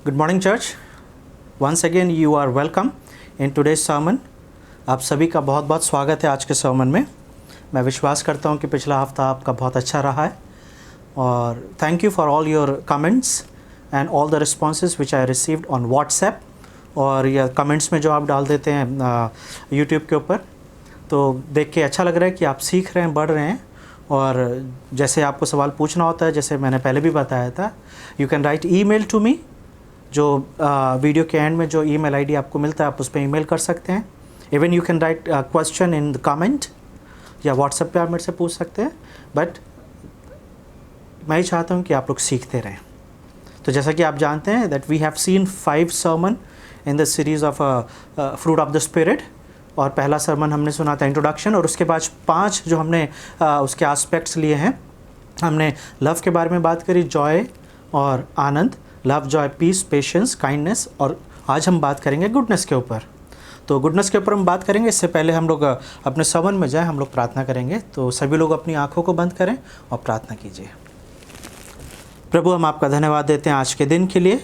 Good morning, church. Once again, you are welcome in today's sermon. आप सभी का बहुत बहुत स्वागत है आज के sermon में. मैं विश्वास करता हूँ कि पिछला हफ्ता आपका बहुत अच्छा रहा है और thank you for all your comments and all the responses which I received on WhatsApp और या comments में जो आप डाल देते हैं YouTube के ऊपर, तो देख के अच्छा लग रहा है कि आप सीख रहे हैं, बढ़ रहे हैं. और जैसे आपको सवाल पूछना होता है, जैसे मैंने पहले भी बताया था, you can write email to me. जो वीडियो के एंड में जो ईमेल आईडी आपको मिलता है आप उस पर ईमेल कर सकते हैं. Even you can write question in the comment या व्हाट्सएप पे आप मेरे से पूछ सकते हैं. बट मैं ही चाहता हूँ कि आप लोग सीखते रहें. तो जैसा कि आप जानते हैं that we have seen 5 sermon in the series of fruit of the spirit. और पहला सरमन हमने सुना था इंट्रोडक्शन, और उसके बाद 5 जो हमने उसके एस्पेक्ट्स लिए हैं. हमने लव के बारे में बात करी, जॉय और आनंद, love, joy, peace, patience, kindness, और आज हम बात करेंगे गुडनेस के ऊपर. तो गुडनेस के ऊपर हम बात करेंगे. इससे पहले हम लोग अपने सवन में जाएं, हम लोग प्रार्थना करेंगे. तो सभी लोग अपनी आंखों को बंद करें और प्रार्थना कीजिए. प्रभु, हम आपका धन्यवाद देते हैं आज के दिन के लिए,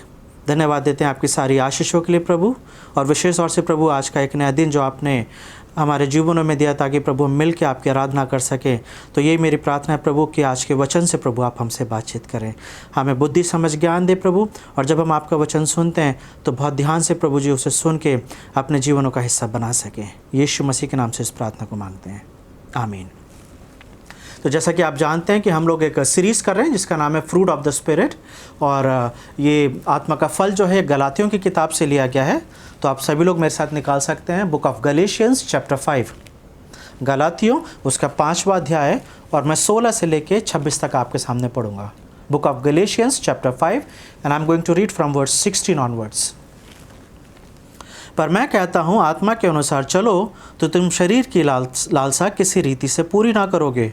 धन्यवाद देते हैं आपकी सारी आशीषों के लिए प्रभु. और विशेष तौर से प्रभु आज का एक नया दिन जो आपने हमारे जीवनों में दिया ताकि प्रभु हम मिल के आपकी आराधना कर सकें. तो यही मेरी प्रार्थना है प्रभु कि आज के वचन से प्रभु आप हमसे बातचीत करें, हमें बुद्धि समझ ज्ञान दे प्रभु. और जब हम आपका वचन सुनते हैं तो बहुत ध्यान से प्रभु जी उसे सुन के अपने जीवनों का हिस्सा बना सकें. यीशु मसीह के नाम से इस प्रार्थना को मांगते हैं, आमीन. तो जैसा कि आप जानते हैं कि हम लोग एक सीरीज़ कर रहे हैं जिसका नाम है फ्रूट ऑफ द स्पिरिट. और ये आत्मा का फल जो है गलातियों की किताब से लिया गया है. तो आप सभी लोग मेरे साथ निकाल सकते हैं बुक ऑफ गलेशियंस चैप्टर 5, गलातियों उसका 5वां अध्याय है. और मैं 16 से लेके 26 तक आपके सामने पढ़ूंगा. Book of Galatians chapter 5 and I am going to read from verse 16 onwards. पर मैं कहता हूँ आत्मा के अनुसार चलो तो तुम शरीर की लालसा किसी रीति से पूरी ना करोगे,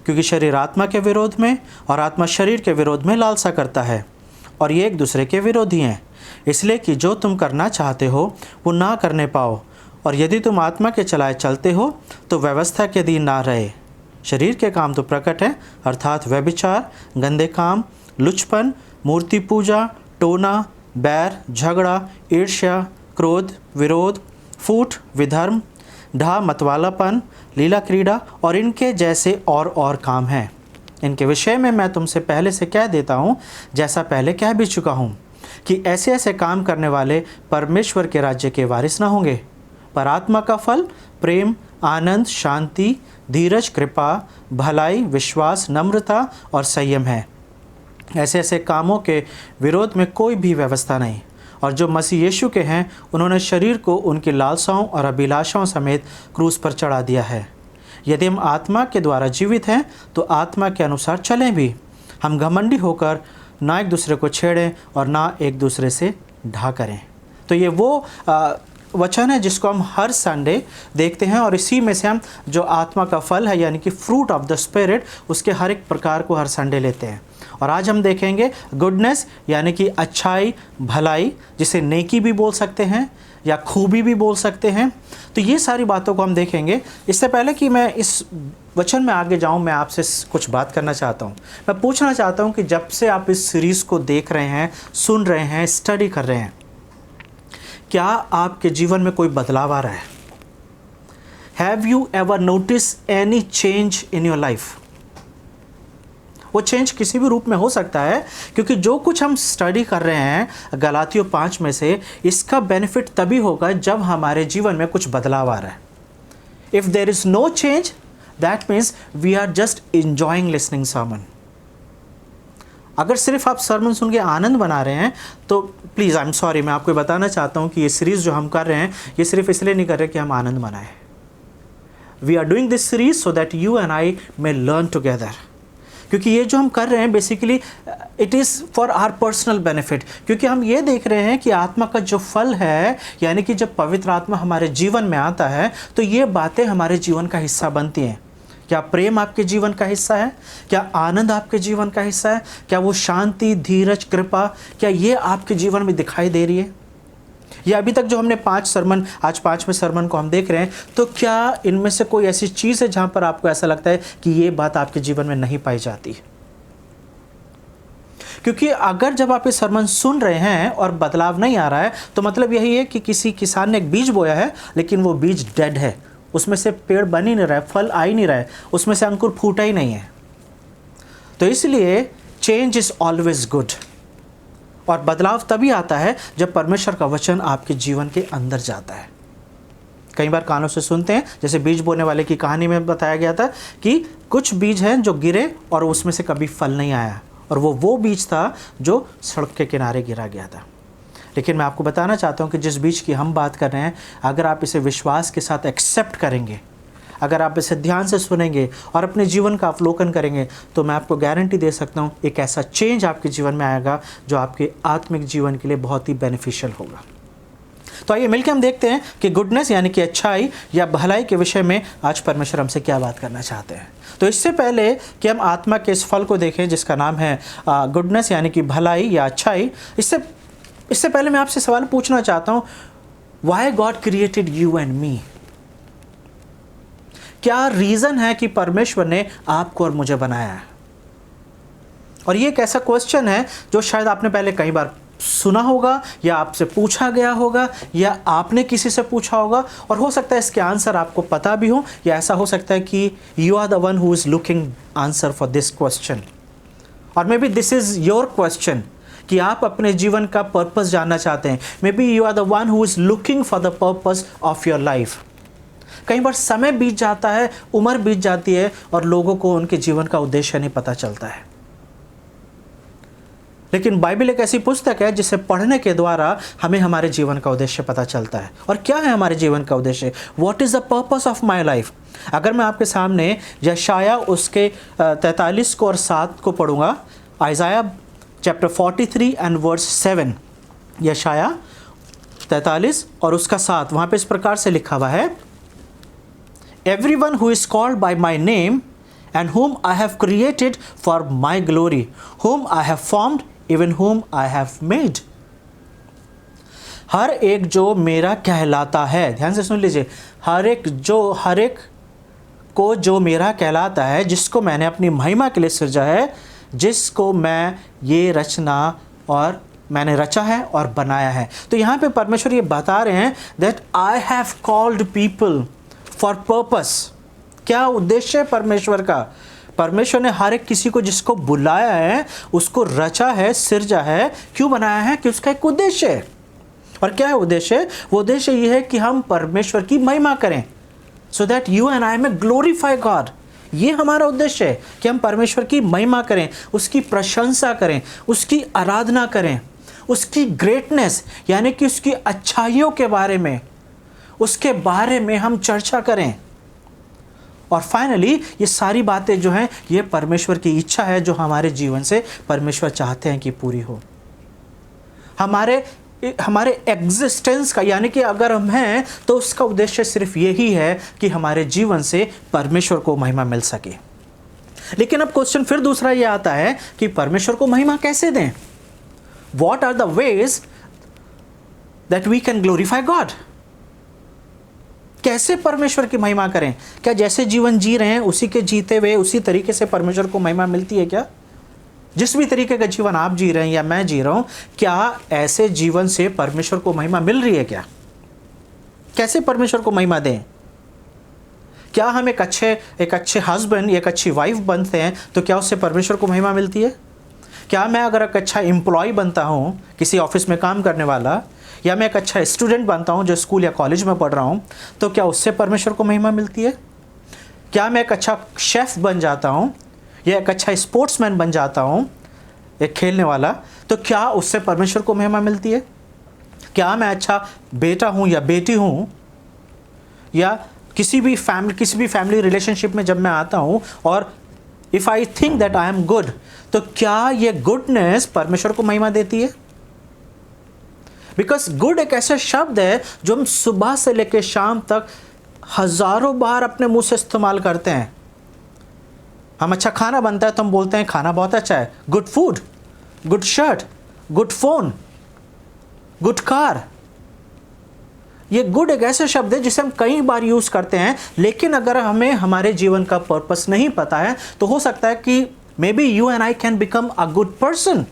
क्योंकि शरीर आत्मा के विरोध में और आत्मा शरीर के विरोध में लालसा करता है, और ये एक दूसरे के विरोधी हैं, इसलिए कि जो तुम करना चाहते हो वो ना करने पाओ. और यदि तुम आत्मा के चलाए चलते हो तो व्यवस्था के अधीन ना रहे. शरीर के काम तो प्रकट है, अर्थात व्यभिचार, गंदे काम, लुचपन, मूर्ति पूजा, टोना, बैर, झगड़ा, ईर्ष्या, क्रोध, विरोध, फूट, विधर्म, ढा, मतवालापन, लीला क्रीड़ा और इनके जैसे और काम हैं. इनके विषय में मैं तुमसे पहले से कह देता हूँ, जैसा पहले कह भी चुका हूँ, कि ऐसे ऐसे काम करने वाले परमेश्वर के राज्य के वारिस न होंगे. पर आत्मा का फल प्रेम, आनंद, शांति, धीरज, कृपा, भलाई, विश्वास, नम्रता और संयम है. ऐसे ऐसे कामों के विरोध में कोई भी व्यवस्था नहीं. और जो मसीह यीशु के हैं उन्होंने शरीर को उनकी लालसाओं और अभिलाषाओं समेत क्रूस पर चढ़ा दिया है. यदि हम आत्मा के द्वारा जीवित हैं तो आत्मा के अनुसार चलें भी. हम घमंडी होकर ना एक दूसरे को छेड़ें और ना एक दूसरे से ढा करें. तो ये वो वचन है जिसको हम हर संडे देखते हैं, और इसी में से हम जो आत्मा का फल है यानी कि फ्रूट ऑफ द स्पिरिट उसके हर एक प्रकार को हर संडे लेते हैं. और आज हम देखेंगे गुडनेस यानी कि अच्छाई, भलाई, जिसे नेकी भी बोल सकते हैं या खूबी भी बोल सकते हैं. तो ये सारी बातों को हम देखेंगे. इससे पहले कि मैं इस वचन में आगे जाऊं, मैं आपसे कुछ बात करना चाहता हूं. मैं पूछना चाहता हूं कि जब से आप इस सीरीज़ को देख रहे हैं, सुन रहे हैं, स्टडी कर रहे हैं, क्या आपके जीवन में कोई बदलाव आ रहा है? Have you ever notice any change in your life? वो चेंज किसी भी रूप में हो सकता है, क्योंकि जो कुछ हम स्टडी कर रहे हैं गलातियों 5 में से, इसका बेनिफिट तभी होगा जब हमारे जीवन में कुछ बदलाव आ रहा है. If there is no change, that means we are just enjoying listening sermon. अगर सिर्फ आप सरमन सुन के आनंद बना रहे हैं तो प्लीज़, आई एम सॉरी, मैं आपको बताना चाहता हूँ कि ये सीरीज़ जो हम कर रहे हैं ये सिर्फ इसलिए नहीं कर रहे कि हम आनंद मनाएं. We are doing this series so that you and I may learn together. क्योंकि ये जो हम कर रहे हैं basically it is for our personal benefit. क्योंकि हम ये देख रहे हैं कि आत्मा का जो फल है, यानी कि जब पवित्र आत्मा हमारे जीवन में आता है तो ये बातें हमारे जीवन का हिस्सा बनती हैं. क्या प्रेम आपके जीवन का हिस्सा है? क्या आनंद आपके जीवन का हिस्सा है? क्या वो शांति, धीरज, कृपा, क्या ये आपके जीवन में दिखाई दे रही है? या अभी तक जो हमने 5 सरमन, आज 5वें सरमन को हम देख रहे हैं, तो क्या इनमें से कोई ऐसी चीज़ है जहाँ पर आपको ऐसा लगता है कि ये बात आपके जीवन में नहीं पाई जाती? क्योंकि अगर जब आप ये सरमन सुन रहे हैं और बदलाव नहीं आ रहा है तो मतलब यही है कि किसी किसान ने एक बीज बोया है लेकिन वो बीज डेड है, उसमें से पेड़ बन ही नहीं रहा है, फल आ ही नहीं रहा है, उसमें से अंकुर फूटा ही नहीं है। तो इसलिए चेंज इज़ ऑलवेज गुड, और बदलाव तभी आता है जब परमेश्वर का वचन आपके जीवन के अंदर जाता है। कई बार कानों से सुनते हैं, जैसे बीज बोने वाले की कहानी में बताया गया था कि कुछ बीज हैं जो गिरे और उसमें से कभी फल नहीं आया, और वो बीज था जो सड़क के किनारे गिरा गया था। लेकिन मैं आपको बताना चाहता हूँ कि जिस बीज की हम बात कर रहे हैं, अगर आप इसे विश्वास के साथ एक्सेप्ट करेंगे, अगर आप इसे ध्यान से सुनेंगे और अपने जीवन का अवलोकन करेंगे, तो मैं आपको गारंटी दे सकता हूँ एक ऐसा चेंज आपके जीवन में आएगा जो आपके आत्मिक जीवन के लिए बहुत ही बेनिफिशियल होगा। तो आइए मिलकर हम देखते हैं कि गुडनेस यानी कि अच्छाई या भलाई के विषय में आज परमेश्वर हमसे क्या बात करना चाहते हैं। तो इससे पहले कि हम आत्मा के इस फल को देखें जिसका नाम है गुडनेस यानी कि भलाई या अच्छाई, इससे पहले मैं आपसे सवाल पूछना चाहता हूँ, why God created you and me? क्या रीज़न है कि परमेश्वर ने आपको और मुझे बनाया है? और ये एक ऐसा क्वेश्चन है जो शायद आपने पहले कई बार सुना होगा, या आपसे पूछा गया होगा, या आपने किसी से पूछा होगा, और हो सकता है इसके आंसर आपको पता भी हो, या ऐसा हो सकता है कि you are the one who is looking answer for this question, और maybe this is your question कि आप अपने जीवन का पर्पस जानना चाहते हैं। May be you are the one who is looking for the purpose of your life. कई बार समय बीत जाता है, उम्र बीत जाती है, और लोगों को उनके जीवन का उद्देश्य नहीं पता चलता है। लेकिन बाइबल एक ऐसी पुस्तक है जिसे पढ़ने के द्वारा हमें हमारे जीवन का उद्देश्य पता चलता है। और क्या है हमारे जीवन का उद्देश्य? What is the purpose of my life? अगर मैं आपके सामने यशाया उसके 43 को और 7 को पढ़ूंगा, आइज़ाया चैप्टर 43 एंड वर्स 7, यशाया 43 और उसका 7, वहाँ पे इस प्रकार से लिखा हुआ है, everyone who is called by my name and whom I have created for my glory, whom I have formed, even whom I have made. हर एक जो मेरा कहलाता है, ध्यान से सुन लीजिए, हर एक को जो मेरा कहलाता है, जिसको मैंने अपनी महिमा के लिए सृजा है, जिसको मैं ये रचना और मैंने रचा है और बनाया है। तो यहाँ पे परमेश्वर ये बता रहे हैं that I have called people for purpose। क्या उद्देश्य है परमेश्वर का? परमेश्वर ने हर एक किसी को जिसको बुलाया है, उसको रचा है, सिरजा है। क्यों बनाया है? कि उसका एक उद्देश्य है। और क्या है उद्देश्य? वो उद्देश्य ये है कि हम परमेश्वर की महिमा करें, सो दैट यू एंड आई में ग्लोरीफाई गॉड। ये हमारा उद्देश्य है कि हम परमेश्वर की महिमा करें, उसकी प्रशंसा करें, उसकी आराधना करें, उसकी ग्रेटनेस यानी कि उसकी अच्छाइयों के बारे में, उसके बारे में हम चर्चा करें। और फाइनली ये सारी बातें जो हैं, ये परमेश्वर की इच्छा है जो हमारे जीवन से परमेश्वर चाहते हैं कि पूरी हो। हमारे एग्जिस्टेंस का यानी कि अगर हम हैं तो उसका उद्देश्य सिर्फ यही है कि हमारे जीवन से परमेश्वर को महिमा मिल सके। लेकिन अब क्वेश्चन फिर दूसरा ये आता है कि परमेश्वर को महिमा कैसे दें? What are the ways that we can glorify God? कैसे परमेश्वर की महिमा करें? क्या जैसे जीवन जी रहे हैं उसी के जीते हुए उसी तरीके से परमेश्वर को महिमा मिलती है क्या? जिस भी तरीके का जीवन आप जी रहे हैं या मैं जी रहा हूं, क्या ऐसे जीवन से परमेश्वर को महिमा मिल रही है क्या? कैसे परमेश्वर को महिमा दें? क्या हम एक अच्छे हस्बैंड, एक अच्छी वाइफ बनते हैं तो क्या उससे परमेश्वर को महिमा मिलती है? क्या मैं अगर एक अच्छा एम्प्लॉय बनता हूँ, किसी ऑफिस में काम करने वाला, या मैं एक अच्छा स्टूडेंट बनता हूँ जो स्कूल या कॉलेज में पढ़ रहा हूँ, तो क्या उससे परमेश्वर को महिमा मिलती है? क्या मैं एक अच्छा शेफ़ बन जाता हूँ या एक अच्छा स्पोर्ट्समैन बन जाता हूँ, एक खेलने वाला, तो क्या उससे परमेश्वर को महिमा मिलती है? क्या मैं अच्छा बेटा हूँ या बेटी हूँ, या किसी भी फैमिली रिलेशनशिप में जब मैं आता हूँ और if I think that I am good, तो क्या ये गुडनेस परमेश्वर को महिमा देती है? बिकॉज गुड एक ऐसा शब्द है जो हम सुबह से लेकर शाम तक हज़ारों बार अपने मुंह से इस्तेमाल करते हैं। हम अच्छा खाना बनता है तो हम बोलते हैं खाना बहुत अच्छा है, good food, good shirt, good phone, good car. ये गुड एक ऐसा शब्द है जिसे हम कई बार यूज़ करते हैं, लेकिन अगर हमें हमारे जीवन का पर्पस नहीं पता है तो हो सकता है कि may B you and I can become a good person,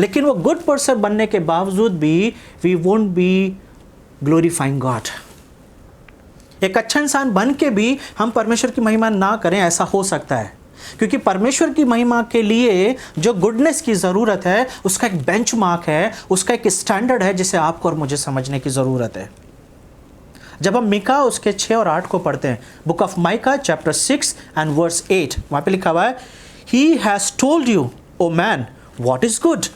लेकिन वो गुड पर्सन बनने के बावजूद भी we won't be glorifying God. एक अच्छा इंसान बन के भी हम परमेश्वर की महिमा ना करें, ऐसा हो सकता है, क्योंकि परमेश्वर की महिमा के लिए जो गुडनेस की ज़रूरत है उसका एक बेंचमार्क है, उसका एक स्टैंडर्ड है जिसे आपको और मुझे समझने की ज़रूरत है। जब हम मीका उसके 6 और 8 को पढ़ते हैं, book of Micah chapter 6 and verse 8, वहाँ पे लिखा हुआ है, he has told you O man what is good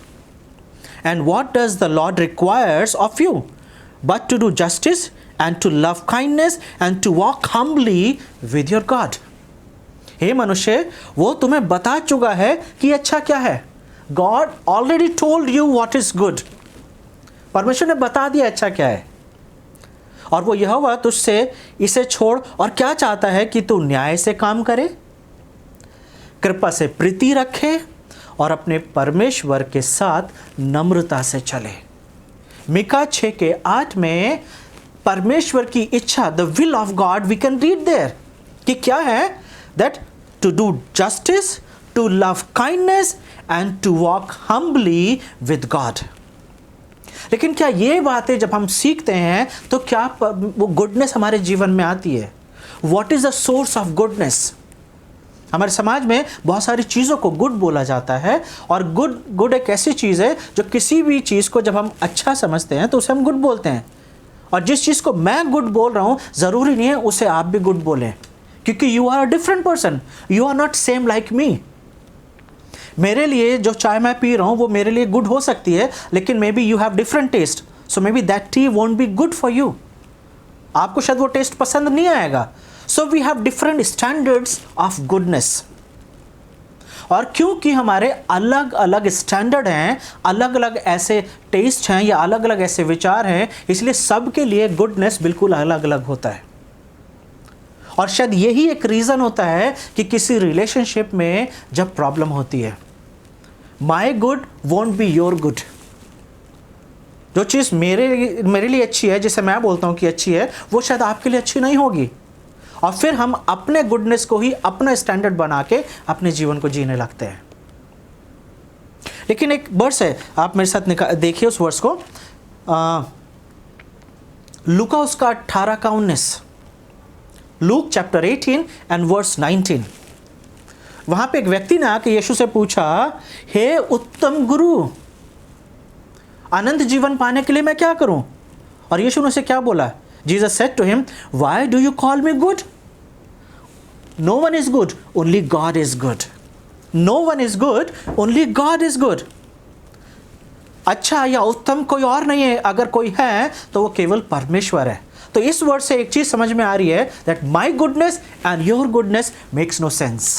and what does the lord requires of you but to do justice and to love kindness and to walk humbly with your God। हे मनुष्य, वो तुम्हें बता चुका है कि अच्छा क्या है। God already told you what is good। परमेश्वर ने बता दिया अच्छा क्या है, और वो यहोवा तुझसे इसे छोड़ और क्या चाहता है कि तू न्याय से काम करे, कृपा से प्रीति रखे और अपने परमेश्वर के साथ नम्रता से चले। मीका 6 के 8 में परमेश्वर की इच्छा, the will of God, we can read there कि क्या है, that to do justice, to love kindness and to walk humbly with God. लेकिन क्या ये बातें जब हम सीखते हैं तो क्या वो गुडनेस हमारे जीवन में आती है? What is the source of goodness? हमारे समाज में बहुत सारी चीज़ों को गुड बोला जाता है, और गुड एक ऐसी चीज़ है जो किसी भी चीज़ को जब हम अच्छा समझते हैं तो उसे हम गुड बोलते हैं, और जिस चीज़ को मैं गुड बोल रहा हूँ ज़रूरी नहीं है उसे आप भी गुड बोलें, क्योंकि you are a different person, you are not same like me. मेरे लिए जो चाय मैं पी रहा हूँ वो मेरे लिए गुड हो सकती है, लेकिन may B you have different taste, so may be that tea won't be good for you. आपको शायद वो टेस्ट पसंद नहीं आएगा। So we have different standards of goodness, और क्योंकि हमारे अलग अलग स्टैंडर्ड हैं, अलग अलग ऐसे टेस्ट हैं या अलग अलग ऐसे विचार हैं, इसलिए सबके लिए गुडनेस बिल्कुल अलग अलग होता है। और शायद यही एक रीज़न होता है कि किसी रिलेशनशिप में जब प्रॉब्लम होती है, my good won't be your good. जो चीज़ मेरे लिए अच्छी है, जिसे मैं बोलता हूँ कि अच्छी है, वो शायद आपके लिए अच्छी नहीं होगी, और फिर हम अपने गुडनेस को ही अपना स्टैंडर्ड बना के अपने जीवन को जीने लगते हैं। लेकिन एक वर्स है, आप मेरे साथ देखिए उस वर्स को, लूका उसका 18 का 19, लूक चैप्टर 18 एंड वर्स 19। वहां पे एक व्यक्ति ने आके यीशु से पूछा, हे उत्तम गुरु, अनंत जीवन पाने के लिए मैं क्या करूं? और यीशु ने उसे क्या बोला? Jesus said to him, why do you call me good? No one is good, only God is good. No one is good, only God is good. अच्छा या उत्तम कोई और नहीं है, अगर कोई है तो वो केवल परमेश्वर है। तो इस वर्ड से एक चीज समझ में आ रही है, that my goodness and your goodness makes no sense।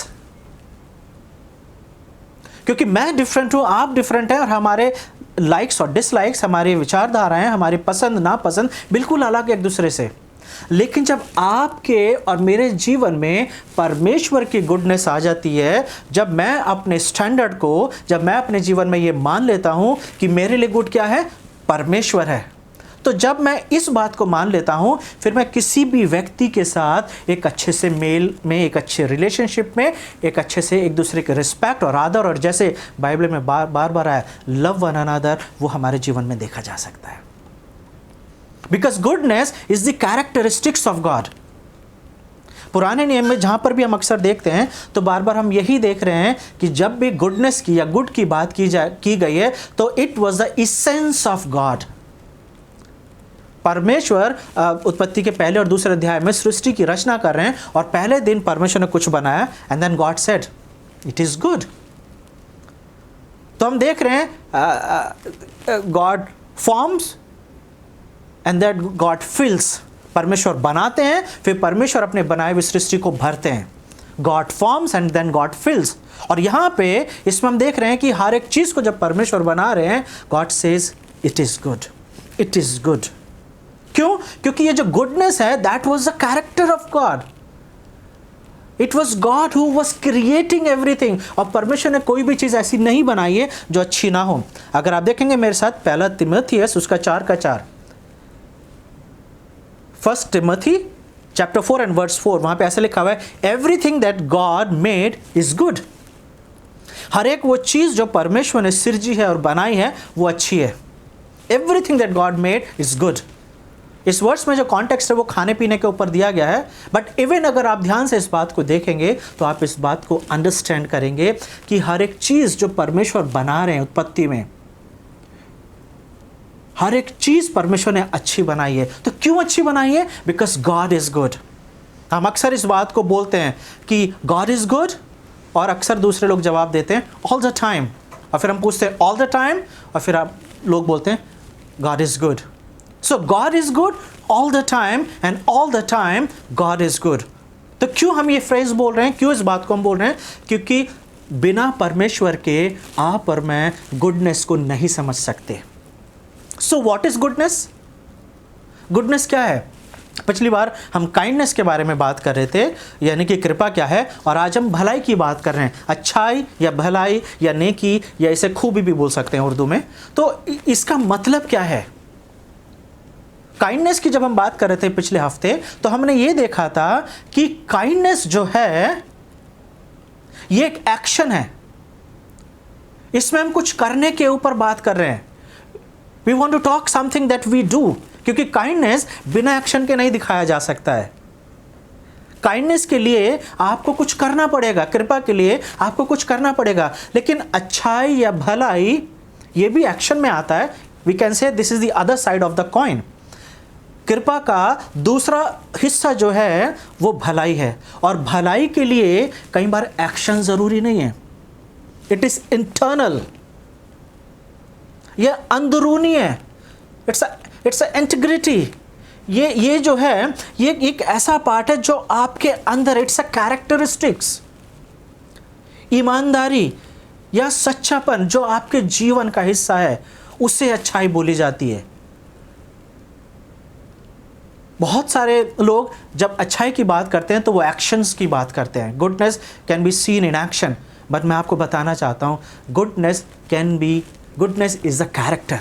क्योंकि मैं डिफरेंट हूं, आप डिफरेंट हैं, और हमारे लाइक्स और डिसलाइक्स, हमारी विचारधाराएं, हमारी पसंद नापसंद बिल्कुल अलग एक दूसरे से। लेकिन जब आपके और मेरे जीवन में परमेश्वर की गुडनेस आ जाती है, जब मैं अपने स्टैंडर्ड को, जब मैं अपने जीवन में ये मान लेता हूं कि मेरे लिए गुड क्या है? परमेश्वर है, तो जब मैं इस बात को मान लेता हूं, फिर मैं किसी भी व्यक्ति के साथ एक अच्छे से मेल में, एक अच्छे रिलेशनशिप में, एक अच्छे से एक दूसरे के रिस्पेक्ट और आदर, और जैसे बाइबल में बार बार आया, लव वन अनदर, वो हमारे जीवन में देखा जा सकता है। Because goodness is the characteristics of God. पुराने नियम में जहाँ पर भी हम अक्सर देखते हैं तो बार बार हम यही देख रहे हैं कि जब भी गुडनेस की या गुड की बात की गई है तो it was the essence of God. परमेश्वर उत्पत्ति के पहले और दूसरे अध्याय में सृष्टि की रचना कर रहे हैं, और पहले दिन परमेश्वर ने कुछ बनाया, and then God said it is good. तो हम देख रहे हैं God forms and that God fills. परमेश्वर बनाते हैं, फिर परमेश्वर अपने बनाए हुए सृष्टि को भरते हैं। God forms and then God fills. और यहाँ पे इसमें हम देख रहे हैं कि हर एक चीज़ को जब परमेश्वर बना रहे हैं, God says it is good, it is good. क्यों? क्योंकि ये जो गुडनेस है, that was the character of God. It was God who was creating everything. और परमेश्वर ने कोई भी चीज़ ऐसी नहीं बनाई है जो अच्छी ना हो। अगर आप देखेंगे मेरे साथ पहला तिमोथियस उसका 4:4, first Timothy chapter 4 and verse 4, वहां पे ऐसा लिखा हुआ है, everything that God made is good. हर एक वो चीज़ जो परमेश्वर ने सृजी है और बनाई है वो अच्छी है। Everything that God made is good. इस वर्ड्स में जो कॉन्टेक्स्ट है वो खाने पीने के ऊपर दिया गया है, बट इवन अगर आप ध्यान से इस बात को देखेंगे तो आप इस बात को अंडरस्टैंड करेंगे कि हर एक चीज़ जो परमेश्वर बना रहे हैं उत्पत्ति में, हर एक चीज़ परमेश्वर ने अच्छी बनाई है। तो क्यों अच्छी बनाई है? Because God is good. हम अक्सर इस बात को बोलते हैं कि गॉड इज गुड, और अक्सर दूसरे लोग जवाब देते हैं ऑल द टाइम, और फिर हम पूछते हैं ऑल द टाइम, और फिर आप लोग बोलते हैं God is good. So God is good all the time, and all the time God is good. तो क्यों हम ये फ्रेज बोल रहे हैं, क्यों इस बात को हम बोल रहे हैं? क्योंकि बिना परमेश्वर के आप और मैं गुडनेस को नहीं समझ सकते। So what is goodness? Goodness क्या है? पिछली बार हम काइंडनेस के बारे में बात कर रहे थे, यानी कि कृपा क्या है, और आज हम भलाई की बात कर रहे हैं। अच्छाई या भलाई या नेकी, या इसे खूबी भी बोल सकते हैं उर्दू में। तो इसका मतलब क्या है? काइंडनेस की जब हम बात कर रहे थे पिछले हफ्ते, तो हमने ये देखा था कि काइंडनेस जो है ये एक एक्शन है। इसमें हम कुछ करने के ऊपर बात कर रहे हैं। We want to talk something that we do, क्योंकि काइंडनेस बिना एक्शन के नहीं दिखाया जा सकता है। काइंडनेस के लिए आपको कुछ करना पड़ेगा, कृपा के लिए आपको कुछ करना पड़ेगा। लेकिन अच्छाई या भलाई ये भी एक्शन में आता है। We can say this is the other side of the coin. कृपा का दूसरा हिस्सा जो है वो भलाई है, और भलाई के लिए कई बार एक्शन जरूरी नहीं है। इट इज इंटरनल, यह अंदरूनी है। It's a integrity. ये जो है ये एक ऐसा पार्ट है जो आपके अंदर, इट्स अ कैरेक्टरिस्टिक्स। ईमानदारी या सच्चापन जो आपके जीवन का हिस्सा है, उससे अच्छाई बोली जाती है। बहुत सारे लोग जब अच्छाई की बात करते हैं तो वो एक्शंस की बात करते हैं। Goodness can be seen in action, but मैं आपको बताना चाहता हूं goodness is a character,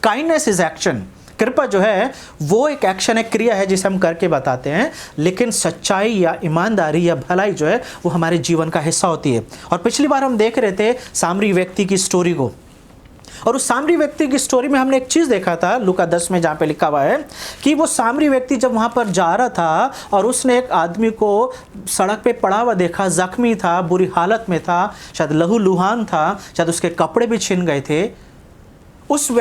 kindness is action. कृपा जो है वो एक एक्शन है, क्रिया है जिसे हम करके बताते हैं, लेकिन सच्चाई या ईमानदारी या भलाई जो है वो हमारे जीवन का हिस्सा होती है। और पिछली बार हम देख रहे थे सामरी व्यक्ति की स्टोरी को, और उस सामरी व्यक्ति की स्टोरी में हमने एक चीज़ देखा था लूका 10 में, जहाँ पे लिखा हुआ है कि वो सामरी व्यक्ति जब वहाँ पर जा रहा था और उसने एक आदमी को सड़क पे पड़ा हुआ देखा, जख्मी था, बुरी हालत में था, शायद लहूलुहान था, शायद उसके कपड़े भी छिन गए थे। उस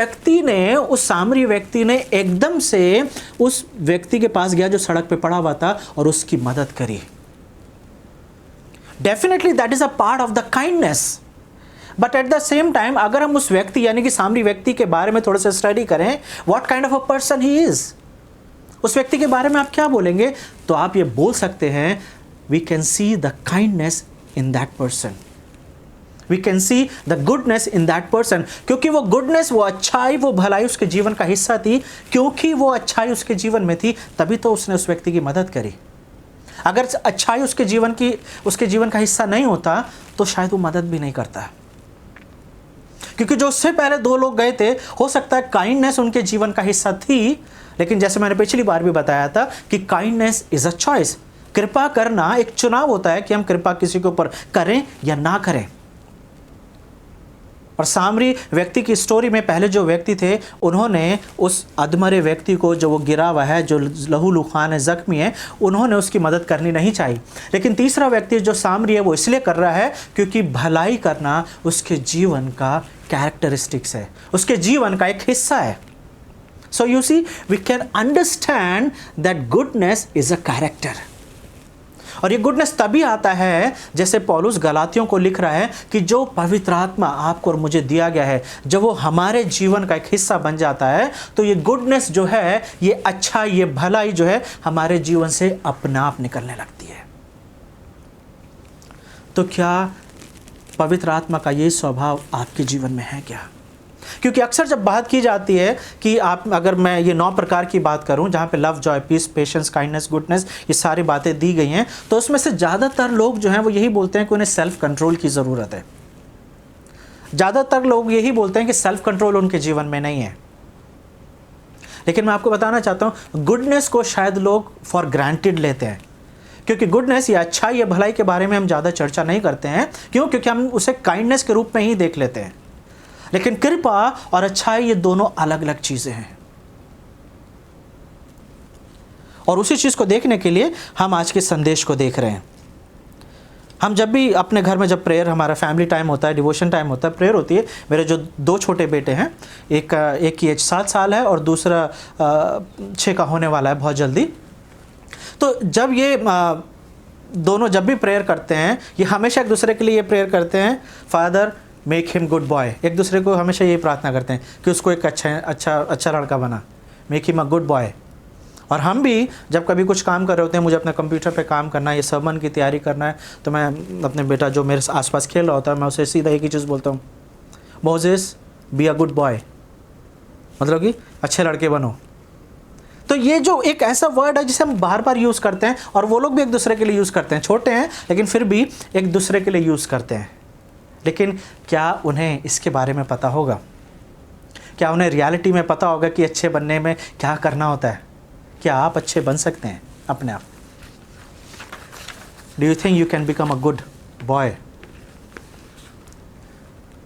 सामरी व्यक्ति ने एकदम से उस व्यक्ति के पास गया जो सड़क पे पड़ा हुआ था और उसकी मदद करी। Definitely that is a part of the kindness, but at the same time अगर हम उस व्यक्ति यानी कि सामरी व्यक्ति के बारे में थोड़ा सा स्टडी करें, what kind of a person he is, उस व्यक्ति के बारे में आप क्या बोलेंगे? तो आप ये बोल सकते हैं we can see the kindness in that person, we can see the goodness in that person. क्योंकि वो गुडनेस, वो अच्छाई, वो भलाई उसके जीवन का हिस्सा थी। क्योंकि वो अच्छाई उसके जीवन में थी तभी तो उसने उस व्यक्ति की मदद करी। अगर अच्छाई उसके जीवन का हिस्सा नहीं होता तो शायद वो मदद भी नहीं करता। क्योंकि जो उससे पहले दो लोग गए थे, हो सकता है काइंडनेस उनके जीवन का हिस्सा थी, लेकिन जैसे मैंने पिछली बार भी बताया था कि काइंडनेस इज अ चॉइस। कृपा करना एक चुनाव होता है कि हम कृपा किसी के ऊपर करें या ना करें। और सामरी व्यक्ति की स्टोरी में पहले जो व्यक्ति थे उन्होंने उस अधमरे व्यक्ति को, जो वो गिरा हुआ है, जो लहूलुहान है, जख्मी है, उन्होंने उसकी मदद करनी नहीं चाहिए। लेकिन तीसरा व्यक्ति जो सामरी है वो इसलिए कर रहा है क्योंकि भलाई करना उसके जीवन का कैरेक्टरिस्टिक्स है, उसके जीवन का एक हिस्सा है। So you see we can understand that goodness is a character. और ये गुडनेस तभी आता है, जैसे पौलुस गलातियों को लिख रहा है, कि जो पवित्र आत्मा आपको और मुझे दिया गया है, जब वो हमारे जीवन का एक हिस्सा बन जाता है तो ये गुडनेस जो है, ये अच्छा, ये भलाई जो है हमारे जीवन से अपने आप निकलने लगती है। तो क्या पवित्र आत्मा का ये स्वभाव आपके जीवन में है क्या? क्योंकि अक्सर जब बात की जाती है कि आप, अगर मैं ये 9 प्रकार की बात करूं जहां पे love, joy, peace, patience, kindness, goodness, ये सारी बातें दी गई हैं, तो उसमें से ज़्यादातर लोग जो हैं वो यही बोलते हैं कि उन्हें सेल्फ कंट्रोल की ज़रूरत है। ज़्यादातर लोग यही बोलते हैं कि सेल्फ कंट्रोल उनके जीवन में नहीं है। लेकिन मैं आपको बताना चाहता हूँ, गुडनेस को शायद लोग फॉर ग्रांटेड लेते हैं, क्योंकि गुडनेस या अच्छाई या भलाई के बारे में हम ज़्यादा चर्चा नहीं करते हैं। क्यों? क्योंकि हम उसे काइंडनेस के रूप में ही देख लेते हैं। लेकिन कृपा और अच्छाई ये दोनों अलग अलग चीज़ें हैं। और उसी चीज़ को देखने के लिए हम आज के संदेश को देख रहे हैं। हम जब भी अपने घर में जब प्रेयर, हमारा फैमिली टाइम होता है, डिवोशन टाइम होता है, प्रेयर होती है। मेरे जो 2 छोटे बेटे हैं, एक की एज 7 साल है और दूसरा 6 का होने वाला है बहुत जल्दी। तो जब ये दोनों जब भी प्रेयर करते हैं, ये हमेशा एक दूसरे के लिए ये प्रेयर करते हैं, father make him good boy. एक दूसरे को हमेशा ये प्रार्थना करते हैं कि उसको एक अच्छा लड़का बना, make him a good boy. और हम भी जब कभी कुछ काम कर रहे होते हैं, मुझे अपने कंप्यूटर पे काम करना है, ये सर्मन की तैयारी करना है, तो मैं अपने बेटा जो मेरे आसपास खेल रहा होता है, मैं उसे सीधा एक ही चीज़ बोलता हूँ, Moses be a good boy, मतलब कि अच्छे लड़के बनो। तो ये जो एक ऐसा वर्ड है जिसे हम बार बार यूज़ करते हैं, और वो लोग भी एक दूसरे के लिए यूज़ करते हैं। छोटे हैं लेकिन फिर भी एक दूसरे के लिए यूज़ करते हैं। लेकिन क्या उन्हें इसके बारे में पता होगा? क्या उन्हें रियलिटी में पता होगा कि अच्छे बनने में क्या करना होता है? क्या आप अच्छे बन सकते हैं अपने आप? Do you think you can become a good boy?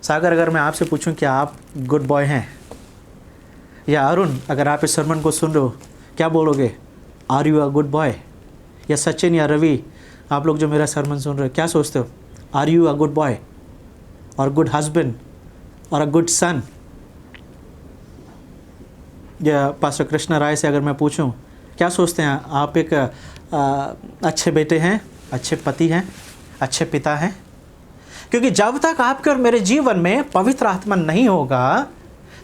Sagar, अगर मैं आपसे पूछूं क्या आप गुड बॉय हैं? या अरुण, अगर आप इस सरमन को सुन रहे हो, क्या बोलोगे? Are you a good boy? या सचिन या रवि, आप लोग जो मेरा सरमन सुन रहे हो, क्या सोचते हो? Are you a good boy और गुड हस्बैंड और अ गुड सन? या पास्टर कृष्णा राय से अगर मैं पूछूं, क्या सोचते हैं आप एक अच्छे बेटे हैं, अच्छे पति हैं, अच्छे पिता हैं? क्योंकि जब तक आपके और मेरे जीवन में पवित्र आत्मा नहीं होगा,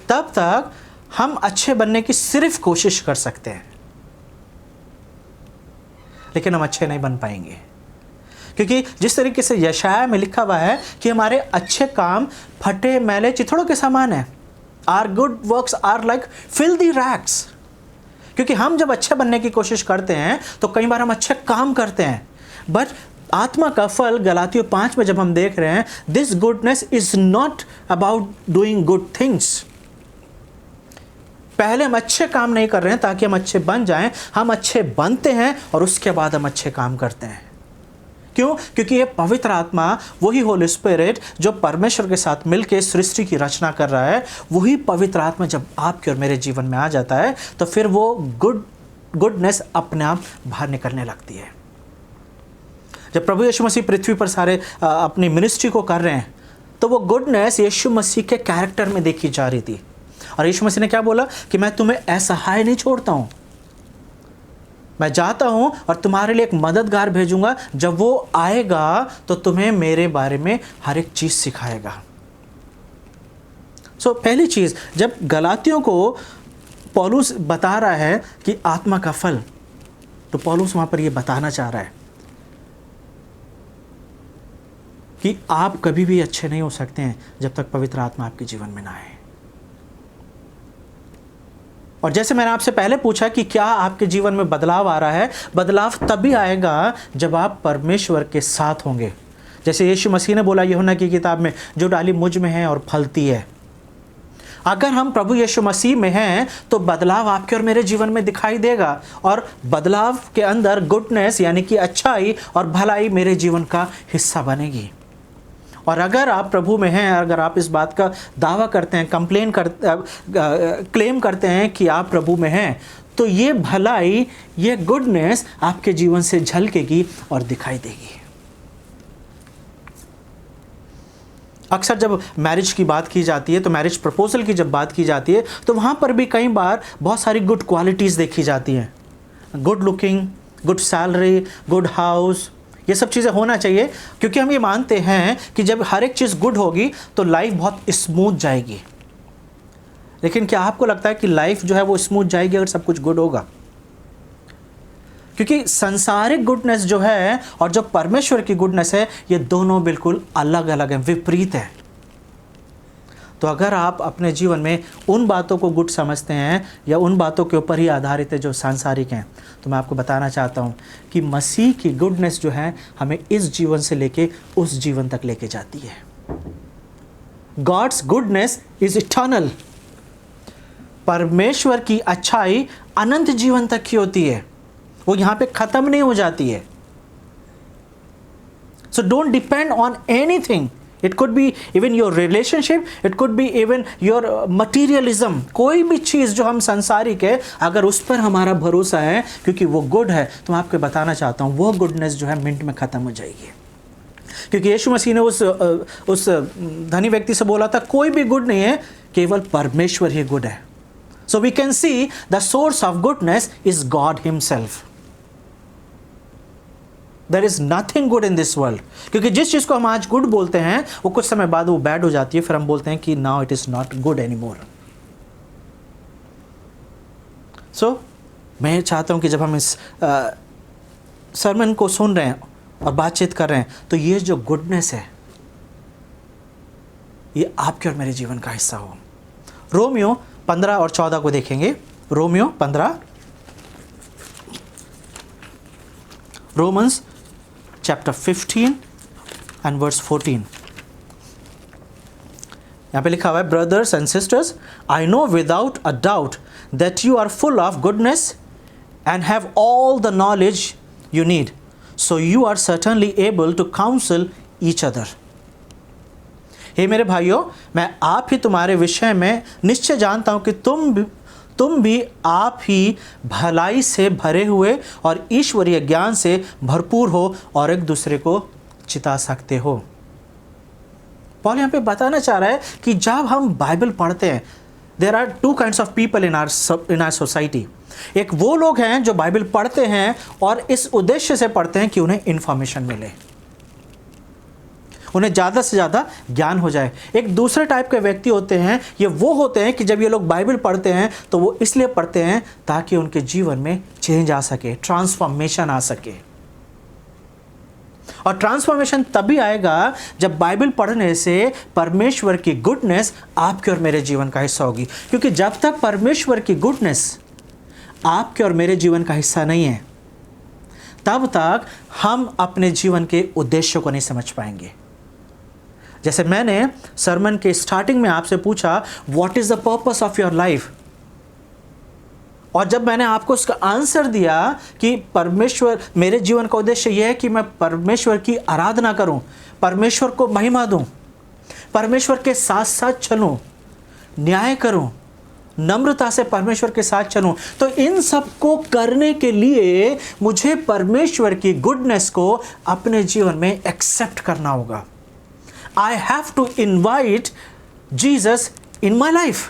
तब तक हम अच्छे बनने की सिर्फ कोशिश कर सकते हैं, लेकिन हम अच्छे नहीं बन पाएंगे। क्योंकि जिस तरीके से यशाया में लिखा हुआ है कि हमारे अच्छे काम फटे मैले चिथड़ों के समान है। Our good works are like filthy rags। क्योंकि हम जब अच्छे बनने की कोशिश करते हैं तो कई बार हम अच्छे काम करते हैं, बट आत्मा का फल गलातियों 5 में जब हम देख रहे हैं, this goodness is not about doing good things. पहले हम अच्छे काम नहीं कर रहे हैं ताकि हम अच्छे बन जाएं, हम अच्छे बनते हैं और उसके बाद हम अच्छे काम करते हैं। क्यों? क्योंकि ये पवित्र आत्मा, वही होली स्पिरिट जो परमेश्वर के साथ मिलकर सृष्टि की रचना कर रहा है, वही पवित्र आत्मा जब आपके और मेरे जीवन में आ जाता है तो फिर वो गुडनेस अपने आप बाहर निकलने लगती है। जब प्रभु यीशु मसीह पृथ्वी पर सारे अपनी मिनिस्ट्री को कर रहे हैं, तो वो गुडनेस यीशु मसीह के कैरेक्टर में देखी जा रही थी। और यीशु मसीह ने क्या बोला कि मैं तुम्हें असहाय नहीं छोड़ता हूं, मैं जाता हूं और तुम्हारे लिए एक मददगार भेजूंगा। जब वो आएगा तो तुम्हें मेरे बारे में हर एक चीज सिखाएगा। पहली चीज, जब गलातियों को पौलुस बता रहा है कि आत्मा का फल, तो पौलुस वहां पर ये बताना चाह रहा है कि आप कभी भी अच्छे नहीं हो सकते हैं जब तक पवित्र आत्मा आपके जीवन में ना आए। और जैसे मैंने आपसे पहले पूछा कि क्या आपके जीवन में बदलाव आ रहा है, बदलाव तभी आएगा जब आप परमेश्वर के साथ होंगे। जैसे यीशु मसीह ने बोला यूहन्ना की किताब में, जो डाली मुझ में है और फलती है। अगर हम प्रभु यीशु मसीह में हैं तो बदलाव आपके और मेरे जीवन में दिखाई देगा, और बदलाव के अंदर गुडनेस यानी कि अच्छाई और भलाई मेरे जीवन का हिस्सा बनेगी। और अगर आप प्रभु में हैं, अगर आप इस बात का दावा करते हैं, क्लेम करते हैं कि आप प्रभु में हैं, तो ये भलाई, ये गुडनेस आपके जीवन से झलकेगी और दिखाई देगी। अक्सर जब मैरिज की बात की जाती है, तो मैरिज प्रपोजल की जब बात की जाती है, तो वहाँ पर भी कई बार बहुत सारी गुड क्वालिटीज़ देखी जाती हैं। Good looking, good salary, good house, ये सब चीज़ें होना चाहिए, क्योंकि हम ये मानते हैं कि जब हर एक चीज़ गुड होगी तो लाइफ बहुत स्मूथ जाएगी। लेकिन क्या आपको लगता है कि लाइफ जो है वो स्मूथ जाएगी अगर सब कुछ गुड होगा? क्योंकि संसारिक गुडनेस जो है और जो परमेश्वर की गुडनेस है, ये दोनों बिल्कुल अलग अलग हैं, विपरीत है। तो अगर आप अपने जीवन में उन बातों को गुड समझते हैं या उन बातों के ऊपर ही आधारित है जो सांसारिक हैं, तो मैं आपको बताना चाहता हूं कि मसीह की गुडनेस जो है हमें इस जीवन से लेके उस जीवन तक लेके जाती है। God's goodness is eternal. परमेश्वर की अच्छाई अनंत जीवन तक की होती है, वो यहाँ पे ख़त्म नहीं हो जाती है। So don't depend on anything. It could be even your relationship, it could be even your materialism. कोई भी चीज़ जो हम संसारिक है, अगर उस पर हमारा भरोसा है क्योंकि वो गुड है, तो मैं आपको बताना चाहता हूँ वो गुडनेस जो है मिनट में ख़त्म हो जाएगी। क्योंकि यीशु मसीह ने उस धनी व्यक्ति से बोला था कोई भी गुड नहीं है, केवल परमेश्वर ही गुड है। So we can see the source of goodness is God himself. There is nothing good in this world. क्योंकि जिस चीज़ को हम आज गुड बोलते हैं वो कुछ समय बाद वो बैड हो जाती है, फिर हम बोलते हैं कि now it is not good anymore. So मैं चाहता हूँ कि जब हम इस सरमन को सुन रहे हैं और बातचीत कर रहे हैं, तो ये जो गुडनेस है ये आपके और मेरे जीवन का हिस्सा हो। रोमियो 15 और 14 को देखेंगे। रोमियो 15, रोमन्स चैप्टर 15 एंड वर्स 14। यहाँ पे लिखा हुआ है, brothers and sisters, I know without a doubt that you are full of goodness and have all the knowledge you need, so you are certainly able to counsel each other. हे मेरे भाइयों, मैं आप ही तुम्हारे विषय में निश्चय जानता हूँ कि तुम भी आप ही भलाई से भरे हुए और ईश्वरीय ज्ञान से भरपूर हो और एक दूसरे को चिता सकते हो। पॉल यहाँ पे बताना चाह रहा है कि जब हम बाइबल पढ़ते हैं, there are two kinds of people in our society. एक वो लोग हैं जो बाइबल पढ़ते हैं और इस उद्देश्य से पढ़ते हैं कि उन्हें इंफॉर्मेशन मिले, उन्हें ज़्यादा से ज़्यादा ज्ञान हो जाए। एक दूसरे टाइप के व्यक्ति होते हैं, ये वो होते हैं कि जब ये लोग बाइबल पढ़ते हैं तो वो इसलिए पढ़ते हैं ताकि उनके जीवन में चेंज आ सके, ट्रांसफॉर्मेशन आ सके। और ट्रांसफॉर्मेशन तभी आएगा जब बाइबल पढ़ने से परमेश्वर की गुडनेस आपके और मेरे जीवन का हिस्सा होगी। क्योंकि जब तक परमेश्वर की गुडनेस आपके और मेरे जीवन का हिस्सा नहीं है, तब तक हम अपने जीवन के उद्देश्य को नहीं समझ पाएंगे। जैसे मैंने सरमन के स्टार्टिंग में आपसे पूछा, what is the purpose of your life, और जब मैंने आपको उसका आंसर दिया कि परमेश्वर, मेरे जीवन का उद्देश्य यह है कि मैं परमेश्वर की आराधना करूं, परमेश्वर को महिमा दूं, परमेश्वर के साथ साथ चलूं, न्याय करूं, नम्रता से परमेश्वर के साथ चलूं, तो इन सब को करने के लिए मुझे परमेश्वर की गुडनेस को अपने जीवन में एक्सेप्ट करना होगा। I have to invite Jesus in my life.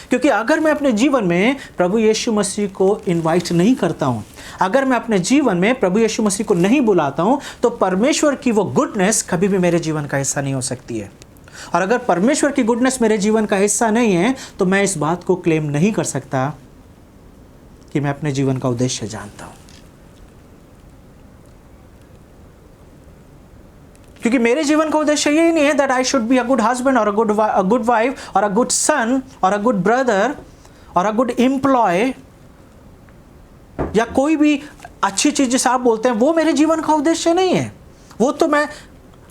क्योंकि अगर मैं अपने जीवन में प्रभु यीशु मसीह को इनवाइट नहीं करता हूँ, अगर मैं अपने जीवन में प्रभु यीशु मसीह को नहीं बुलाता हूँ, तो परमेश्वर की वो गुडनेस कभी भी मेरे जीवन का हिस्सा नहीं हो सकती है। और अगर परमेश्वर की गुडनेस मेरे जीवन का हिस्सा नहीं है, तो मैं इस बात को क्लेम नहीं कर सकता कि मैं अपने जीवन का उद्देश्य जानता हूँ। क्योंकि मेरे जीवन का उद्देश्य यही नहीं है that I should be a good husband और अ गुड वाइफ और अ गुड सन और अ गुड ब्रदर और अ गुड एम्प्लॉय, या कोई भी अच्छी चीज़ जिसे आप बोलते हैं, वो मेरे जीवन का उद्देश्य नहीं है। वो तो मैं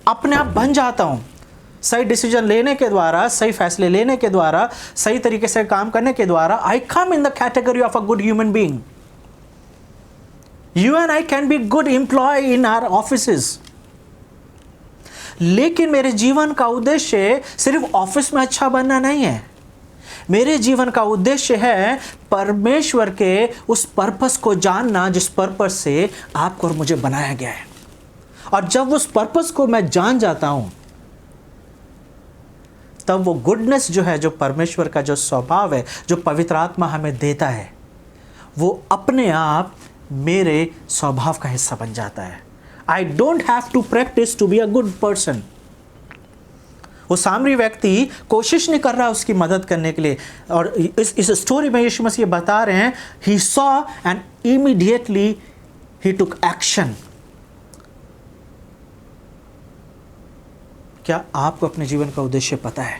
अपने आप बन जाता हूँ सही डिसीजन लेने के द्वारा, सही फैसले लेने के द्वारा, सही तरीके से काम करने के द्वारा। I come in the category of a good human being. You and I can be good employ in our offices, लेकिन मेरे जीवन का उद्देश्य सिर्फ ऑफिस में अच्छा बनना नहीं है। मेरे जीवन का उद्देश्य है परमेश्वर के उस पर्पस को जानना जिस पर्पस से आपको और मुझे बनाया गया है। और जब उस पर्पस को मैं जान जाता हूं, तब वो गुडनेस जो है, जो परमेश्वर का जो स्वभाव है, जो पवित्र आत्मा हमें देता है, वो अपने आप मेरे स्वभाव का हिस्सा बन जाता है। I don't have to practice to be a good person. वो सामरी व्यक्ति कोशिश नहीं कर रहा उसकी मदद करने के लिए, और इस स्टोरी में यीशु मसीह बता रहे हैं, he saw and immediately he took action. क्या आपको अपने जीवन का उद्देश्य पता है?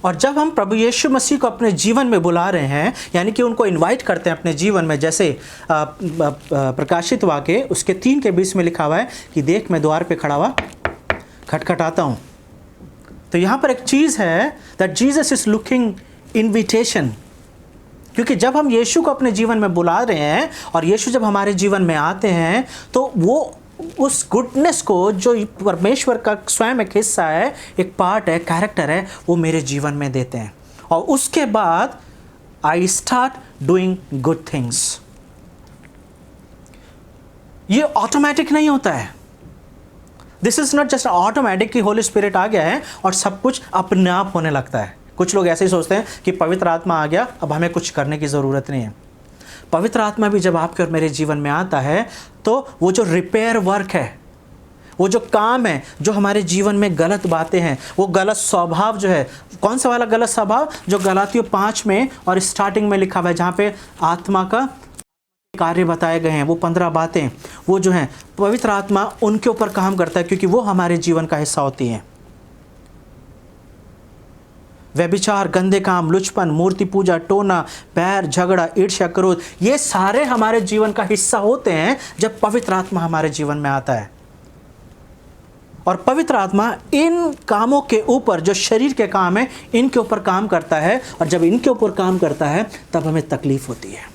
और जब हम प्रभु यीशु मसीह को अपने जीवन में बुला रहे हैं, यानी कि उनको इनवाइट करते हैं अपने जीवन में, जैसे प्रकाशित वाक्य उसके 3 के 20 में लिखा हुआ है कि देख मैं द्वार पे खड़ा हुआ खटखटाता हूँ। तो यहाँ पर एक चीज़ है that Jesus is looking invitation. क्योंकि जब हम यीशु को अपने जीवन में बुला रहे हैं और यीशु जब हमारे जीवन में आते हैं, तो वो उस गुडनेस को, जो परमेश्वर का स्वयं एक हिस्सा है, एक पार्ट है, कैरेक्टर है, वो मेरे जीवन में देते हैं। और उसके बाद I start doing good things. ये ऑटोमेटिक नहीं होता है। This is not just automatic कि होली स्पिरिट आ गया है और सब कुछ अपने आप होने लगता है। कुछ लोग ऐसे ही सोचते हैं कि पवित्र आत्मा आ गया, अब हमें कुछ करने की ज़रूरत नहीं है। पवित्र आत्मा भी जब आपके और मेरे जीवन में आता है तो वो जो रिपेयर वर्क है, वो जो काम है, जो हमारे जीवन में गलत बातें हैं, वो गलत स्वभाव जो है, कौन सा वाला गलत स्वभाव जो गलातियों 5 में और स्टार्टिंग में लिखा हुआ है, जहाँ पे आत्मा का कार्य बताए गए हैं, वो 15 बातें, वो जो हैं पवित्र आत्मा उनके ऊपर काम करता है, क्योंकि वो हमारे जीवन का हिस्सा होती हैं। व्यभिचार, गंदे काम, लुचपन, मूर्ति पूजा, टोना, बैर, झगड़ा, ईर्ष्या, क्रोध, ये सारे हमारे जीवन का हिस्सा होते हैं जब पवित्र आत्मा हमारे जीवन में आता है। और पवित्र आत्मा इन कामों के ऊपर, जो शरीर के काम है, इनके ऊपर काम करता है। और जब इनके ऊपर काम करता है तब हमें तकलीफ होती है।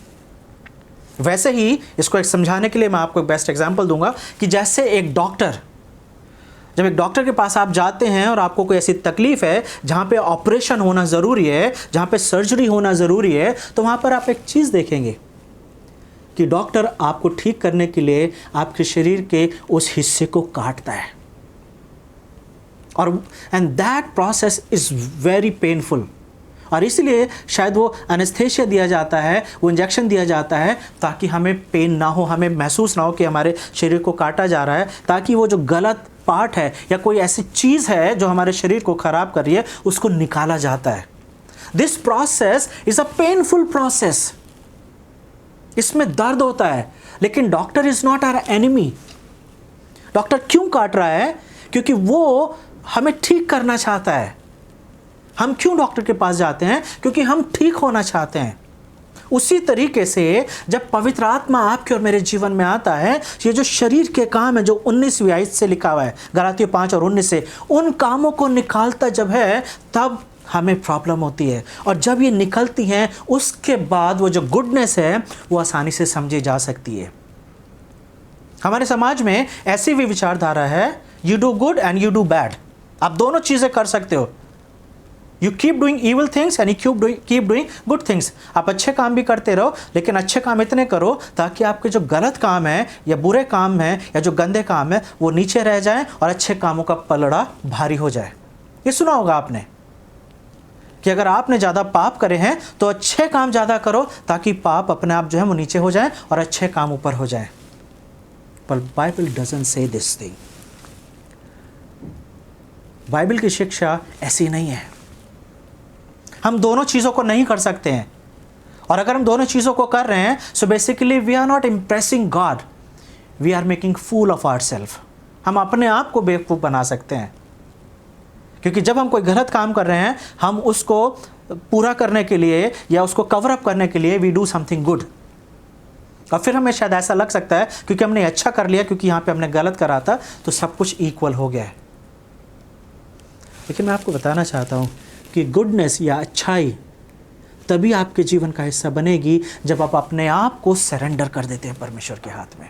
वैसे ही इसको एक समझाने के लिए मैं आपको एक बेस्ट एग्जांपल दूंगा कि जैसे एक डॉक्टर, जब एक डॉक्टर के पास आप जाते हैं और आपको कोई ऐसी तकलीफ है जहाँ पे ऑपरेशन होना ज़रूरी है, जहाँ पे सर्जरी होना ज़रूरी है, तो वहाँ पर आप एक चीज़ देखेंगे कि डॉक्टर आपको ठीक करने के लिए आपके शरीर के उस हिस्से को काटता है। और and that process is very painful. और इसलिए शायद वो एनेस्थेशिया दिया जाता है, वो इंजेक्शन दिया जाता है, ताकि हमें पेन ना हो, हमें महसूस ना हो कि हमारे शरीर को काटा जा रहा है, ताकि वो जो गलत पार्ट है या कोई ऐसी चीज़ है जो हमारे शरीर को ख़राब कर रही है, उसको निकाला जाता है। This process is a painful process. इसमें दर्द होता है, लेकिन doctor is not our enemy. Doctor क्यों काट रहा है? क्योंकि वो हमें ठीक करना चाहता है। हम क्यों डॉक्टर के पास जाते हैं? क्योंकि हम ठीक होना चाहते हैं। उसी तरीके से जब पवित्र आत्मा आपके और मेरे जीवन में आता है, ये जो शरीर के काम है, जो 19वीं आयत से लिखा हुआ है, गलातियों 5 और 19 से, उन कामों को निकालता जब है तब हमें प्रॉब्लम होती है। और जब ये निकलती हैं, उसके बाद वो जो गुडनेस है वो आसानी से समझी जा सकती है। हमारे समाज में ऐसी भी विचारधारा है, you do good and you do bad. आप दोनों चीज़ें कर सकते हो। You keep doing evil things and you keep doing good things. आप अच्छे काम भी करते रहो, लेकिन अच्छे काम इतने करो ताकि आपके जो गलत काम है या बुरे काम है या जो गंदे काम है वो नीचे रह जाएं और अच्छे कामों का पलड़ा भारी हो जाए। ये सुना होगा आपने कि अगर आपने ज़्यादा पाप करे हैं तो अच्छे काम ज़्यादा करो, ताकि पाप अपने आप जो है वो नीचे हो जाए और अच्छे काम ऊपर हो जाए। पर Bible doesn't say this thing. Bible की शिक्षा ऐसी नहीं है। हम दोनों चीज़ों को नहीं कर सकते हैं। और अगर हम दोनों चीज़ों को कर रहे हैं, so basically we are not impressing God, we are making fool of ourself. हम अपने आप को बेवकूफ़ बना सकते हैं, क्योंकि जब हम कोई गलत काम कर रहे हैं, हम उसको पूरा करने के लिए या उसको कवर अप करने के लिए वी डू समथिंग गुड। और फिर हमें शायद ऐसा लग सकता है क्योंकि हमने अच्छा कर लिया, क्योंकि यहाँ पे हमने गलत करा था, तो सब कुछ इक्वल हो गया है। लेकिन मैं आपको बताना चाहता हूँ कि गुडनेस या अच्छाई तभी आपके जीवन का हिस्सा बनेगी जब आप अपने आप को सरेंडर कर देते हैं परमेश्वर के हाथ में।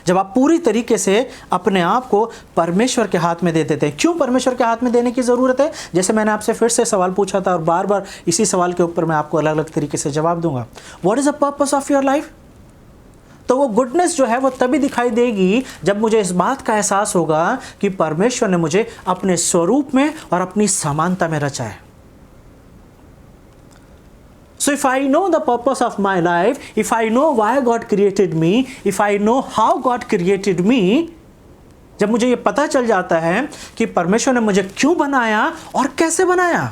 जब आप पूरी तरीके से अपने आप को परमेश्वर के हाथ में दे देते हैं। क्यों परमेश्वर के हाथ में देने की ज़रूरत है? जैसे मैंने आपसे फिर से सवाल पूछा था और बार बार इसी सवाल के ऊपर मैं आपको अलग अलग तरीके से जवाब दूंगा। What is the purpose of your life? तो वो गुडनेस जो है वो तभी दिखाई देगी जब मुझे इस बात का एहसास होगा कि परमेश्वर ने मुझे अपने स्वरूप में और अपनी समानता में रचा है। So if I know the purpose of my life, if I know why God created me, if I know how God created me, जब मुझे ये पता चल जाता है कि परमेश्वर ने मुझे क्यों बनाया और कैसे बनाया,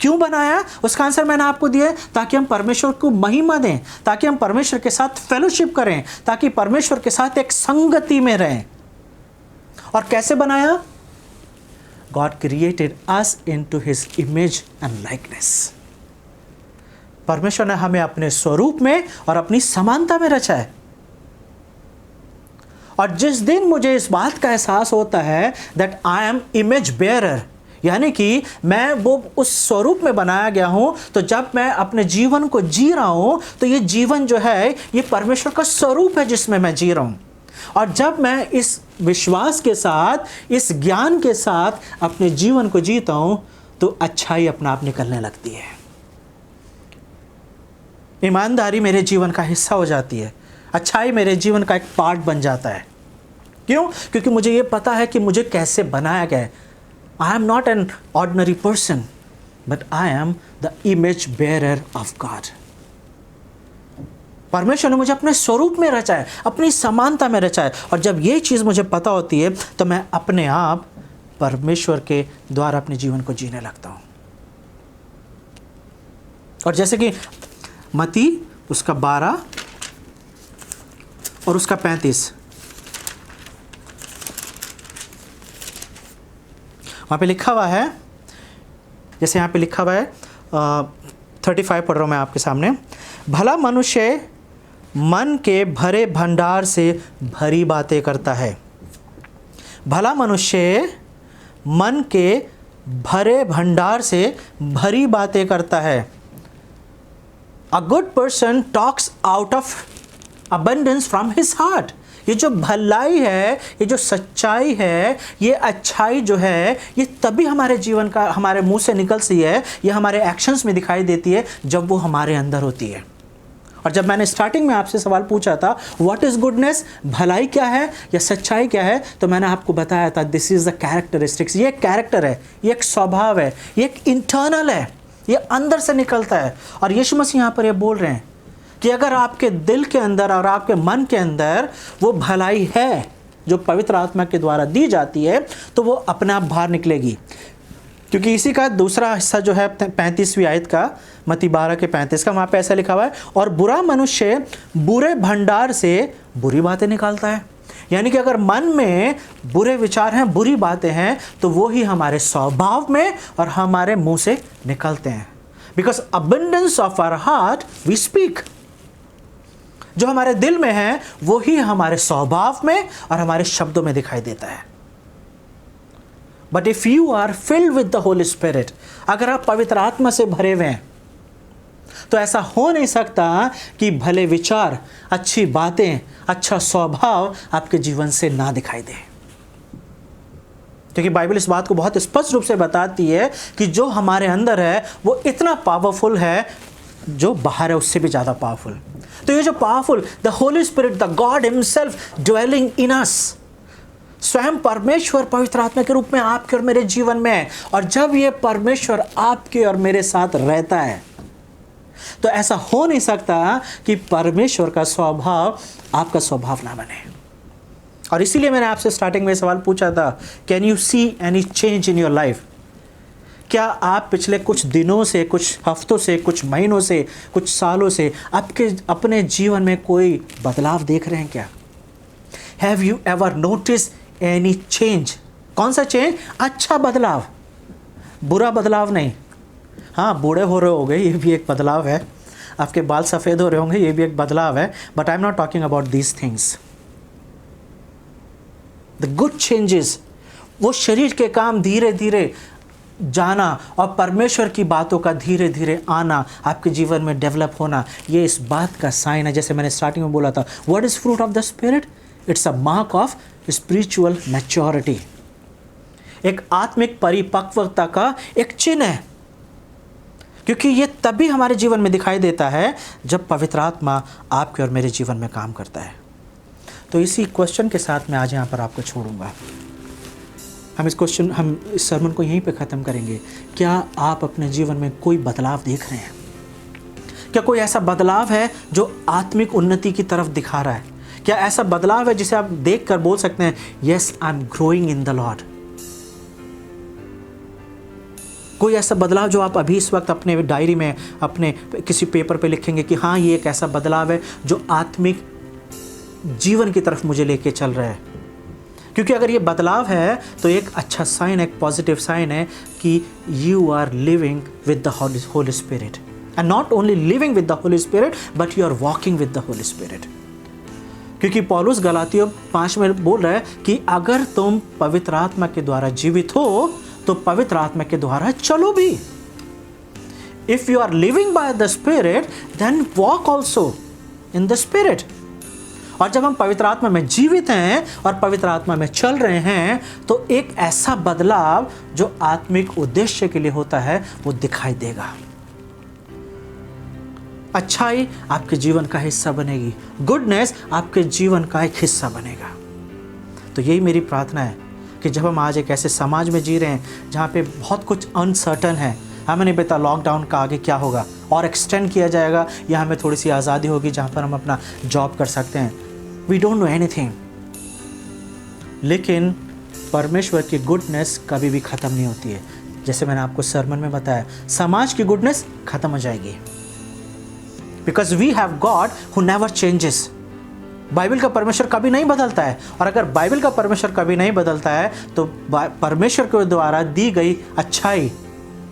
क्यों बनाया, उसका आंसर मैंने आपको दिया है, ताकि हम परमेश्वर को महिमा दें, ताकि हम परमेश्वर के साथ फेलोशिप करें, ताकि परमेश्वर के साथ एक संगति में रहें। और कैसे बनाया? God created us into His image and likeness। परमेश्वर ने हमें अपने स्वरूप में और अपनी समानता में रचा है। और जिस दिन मुझे इस बात का एहसास होता है that I am image bearer, यानी कि मैं वो उस स्वरूप में बनाया गया हूं, तो जब मैं अपने जीवन को जी रहा हूं तो ये जीवन जो है ये परमेश्वर का स्वरूप है जिसमें मैं जी रहा हूं। और जब मैं इस विश्वास के साथ, इस ज्ञान के साथ अपने जीवन को जीता हूं, तो अच्छाई अपना आप निकलने लगती है। ईमानदारी मेरे जीवन का हिस्सा हो जाती है। अच्छाई मेरे जीवन का एक पार्ट बन जाता है। क्यों? क्योंकि मुझे ये पता है कि मुझे कैसे बनाया गया है। I am not an ordinary person, but I am the image bearer of God. परमेश्वर ने मुझे अपने स्वरूप में रचा है, अपनी समानता में रचा है। और जब ये चीज़ मुझे पता होती है, तो मैं अपने आप परमेश्वर के द्वारा अपने जीवन को जीने लगता हूँ। और जैसे कि मत्ती उसका 12 और उसका 35, वहाँ पे लिखा हुआ है, जैसे यहाँ पे लिखा हुआ है 35 पढ़ रहा हूँ मैं आपके सामने। भला मनुष्य मन के भरे भंडार से भरी बातें करता है। भला मनुष्य मन के भरे भंडार से भरी बातें करता है। A good person talks out of abundance from his heart। ये जो भलाई है, ये जो सच्चाई है, ये अच्छाई जो है, ये तभी हमारे जीवन का, हमारे मुंह से निकलती है, ये हमारे एक्शंस में दिखाई देती है जब वो हमारे अंदर होती है। और जब मैंने स्टार्टिंग में आपसे सवाल पूछा था व्हाट इज़ गुडनेस, भलाई क्या है या सच्चाई क्या है, तो मैंने आपको बताया था दिस इज़ द कैरेक्टरिस्टिक्स। ये एक कैरेक्टर है, ये एक स्वभाव है, ये एक इंटरनल है, ये अंदर से निकलता है। और यीशु मसीह यहाँ पर ये बोल रहे हैं कि अगर आपके दिल के अंदर और आपके मन के अंदर वो भलाई है जो पवित्र आत्मा के द्वारा दी जाती है, तो वो अपने आप बाहर निकलेगी। क्योंकि इसी का दूसरा हिस्सा जो है 35वीं आयत का, मत्ती 12 के 35 का, वहाँ पे ऐसा लिखा हुआ है, और बुरा मनुष्य बुरे भंडार से बुरी बातें निकालता है। यानी कि अगर मन में बुरे विचार हैं, बुरी बातें हैं, तो वो ही हमारे स्वभाव में और हमारे मुंह से निकलते हैं। Because abundance of our heart we speak. जो हमारे दिल में है वो ही हमारे स्वभाव में और हमारे शब्दों में दिखाई देता है। But if you are filled with the Holi spirit, अगर आप पवित्र आत्मा से भरे हुए हैं, तो ऐसा हो नहीं सकता कि भले विचार, अच्छी बातें, अच्छा स्वभाव आपके जीवन से ना दिखाई दे। क्योंकि बाइबल इस बात को बहुत स्पष्ट रूप से बताती है कि जो हमारे अंदर है वो इतना पावरफुल है, जो बाहर है उससे भी ज़्यादा पावरफुल। तो ये जो powerful, the Holi Spirit, the God himself dwelling in us, स्वयं परमेश्वर पवित्र आत्मा के रूप में आपके और मेरे जीवन में है। और जब ये परमेश्वर आपके और मेरे साथ रहता है, तो ऐसा हो नहीं सकता कि परमेश्वर का स्वभाव आपका स्वभाव ना बने। और इसीलिए मैंने आपसे स्टार्टिंग में सवाल पूछा था, can you see any change in your life? क्या आप पिछले कुछ दिनों से, कुछ हफ्तों से, कुछ महीनों से, कुछ सालों से आपके अपने जीवन में कोई बदलाव देख रहे हैं क्या? Have you ever notice any change? कौन सा चेंज? अच्छा बदलाव, बुरा बदलाव नहीं। हाँ, बूढ़े हो रहे होंगे, ये भी एक बदलाव है। आपके बाल सफ़ेद हो रहे होंगे, ये भी एक बदलाव है। But I am not talking about these things. The good changes, वो शरीर के काम धीरे धीरे जाना और परमेश्वर की बातों का धीरे धीरे आना, आपके जीवन में डेवलप होना, ये इस बात का साइन है। जैसे मैंने स्टार्टिंग में बोला था, what is fruit of the spirit? It's a mark of spiritual maturity. एक आत्मिक परिपक्वता का एक चिन्ह है, क्योंकि ये तभी हमारे जीवन में दिखाई देता है जब पवित्र आत्मा आपके और मेरे जीवन में काम करता है। तो इसी क्वेश्चन के साथ मैं आज यहाँ पर आपको छोड़ूंगा। हम इस सरमन को यहीं पे ख़त्म करेंगे। क्या आप अपने जीवन में कोई बदलाव देख रहे हैं? क्या कोई ऐसा बदलाव है जो आत्मिक उन्नति की तरफ दिखा रहा है? क्या ऐसा बदलाव है जिसे आप देख कर बोल सकते हैं, yes I am growing in the Lord? कोई ऐसा बदलाव जो आप अभी इस वक्त अपने डायरी में, अपने किसी पेपर पे लिखेंगे कि हाँ, ये एक ऐसा बदलाव है जो आत्मिक जीवन की तरफ मुझे लेके चल रहा है? क्योंकि अगर ये बदलाव है तो एक अच्छा साइन, एक पॉजिटिव साइन है कि you are living with the Holi spirit, and not only living with the Holi spirit but you are walking with the Holi spirit. क्योंकि पौलुस गलातियों 5 में बोल रहा है कि अगर तुम पवित्र आत्मा के द्वारा जीवित हो तो पवित्र आत्मा के द्वारा चलो भी। If you are living by the spirit then walk also in the spirit. और जब हम पवित्र आत्मा में जीवित हैं और पवित्र आत्मा में चल रहे हैं तो एक ऐसा बदलाव जो आत्मिक उद्देश्य के लिए होता है वो दिखाई देगा। अच्छाई आपके जीवन का हिस्सा बनेगी, गुडनेस आपके जीवन का एक हिस्सा बनेगा। तो यही मेरी प्रार्थना है कि जब हम आज एक ऐसे समाज में जी रहे हैं जहाँ पे बहुत कुछ अनसर्टन है, हमें नहीं पता लॉकडाउन का आगे क्या होगा और एक्सटेंड किया जाएगा या हमें थोड़ी सी आज़ादी होगी जहाँ पर हम अपना जॉब कर सकते हैं। वी डोंट नो एनीथिंग, लेकिन परमेश्वर की गुडनेस कभी भी ख़त्म नहीं होती है। जैसे मैंने आपको सरमन में बताया, समाज की गुडनेस ख़त्म हो जाएगी because we have God who never changes. Bible का परमेश्वर कभी नहीं बदलता है, और अगर बाइबल का परमेश्वर कभी नहीं बदलता है तो परमेश्वर के द्वारा दी गई अच्छाई,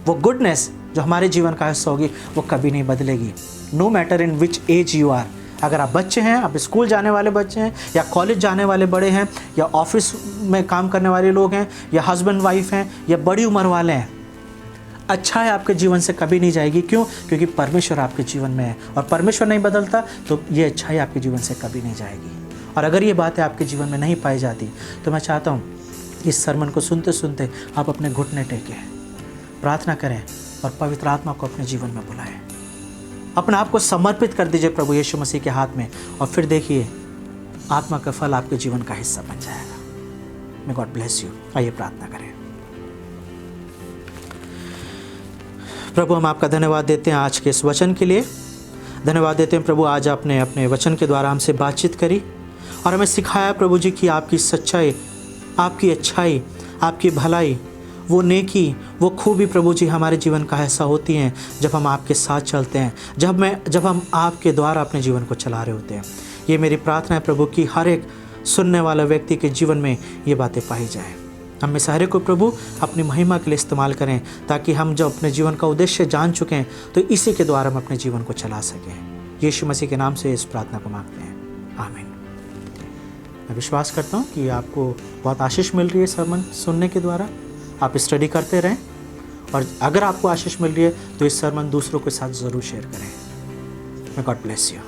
वो गुडनेस जो हमारे जीवन का हिस्सा होगी, वो कभी नहीं बदलेगी। No matter in which age you are. अगर आप बच्चे हैं, आप स्कूल जाने वाले बच्चे हैं, या कॉलेज जाने वाले बड़े हैं, या ऑफिस में काम करने वाले लोग हैं, या हस्बैंड वाइफ हैं, या बड़ी उम्र वाले हैं, अच्छाई आपके जीवन से कभी नहीं जाएगी। क्यों? क्योंकि परमेश्वर आपके जीवन में है, और परमेश्वर नहीं बदलता तो ये अच्छाई आपके जीवन से कभी नहीं जाएगी। और अगर ये बातें आपके जीवन में नहीं पाई जाती तो मैं चाहता हूँ इस सरमन को सुनते सुनते आप अपने घुटने टेकें, प्रार्थना करें और पवित्र आत्मा को अपने जीवन में बुलाएं। अपने आप को समर्पित कर दीजिए प्रभु यीशु मसीह के हाथ में, और फिर देखिए आत्मा का फल आपके जीवन का हिस्सा बन जाएगा। May God bless you. आइए प्रार्थना करें। प्रभु, हम आपका धन्यवाद देते हैं आज के इस वचन के लिए। धन्यवाद देते हैं प्रभु, आज आपने अपने वचन के द्वारा हमसे बातचीत करी और हमें सिखाया प्रभु जी कि आपकी सच्चाई, आपकी अच्छाई, आपकी भलाई, वो नेकी, वो खूबी प्रभु जी हमारे जीवन का हिस्सा होती हैं जब हम आपके साथ चलते हैं, जब हम आपके द्वारा अपने जीवन को चला रहे होते हैं। ये मेरी प्रार्थना है प्रभु कि हर एक सुनने वाला व्यक्ति के जीवन में ये बातें पाई जाएँ। हम में सारे को प्रभु अपनी महिमा के लिए इस्तेमाल करें, ताकि हम जब अपने जीवन का उद्देश्य जान चुके हैं तो इसी के द्वारा हम अपने जीवन को चला सकें। यीशु मसीह के नाम से इस प्रार्थना को मांगते हैं, आमीन। मैं विश्वास करता हूँ कि आपको बहुत आशीष मिल रही है सरमन सुनने के द्वारा। आप स्टडी करते रहें, और अगर आपको आशीष मिल रही है तो इस सरमन दूसरों के साथ ज़रूर शेयर करें। मैं गॉड ब्लेस यू।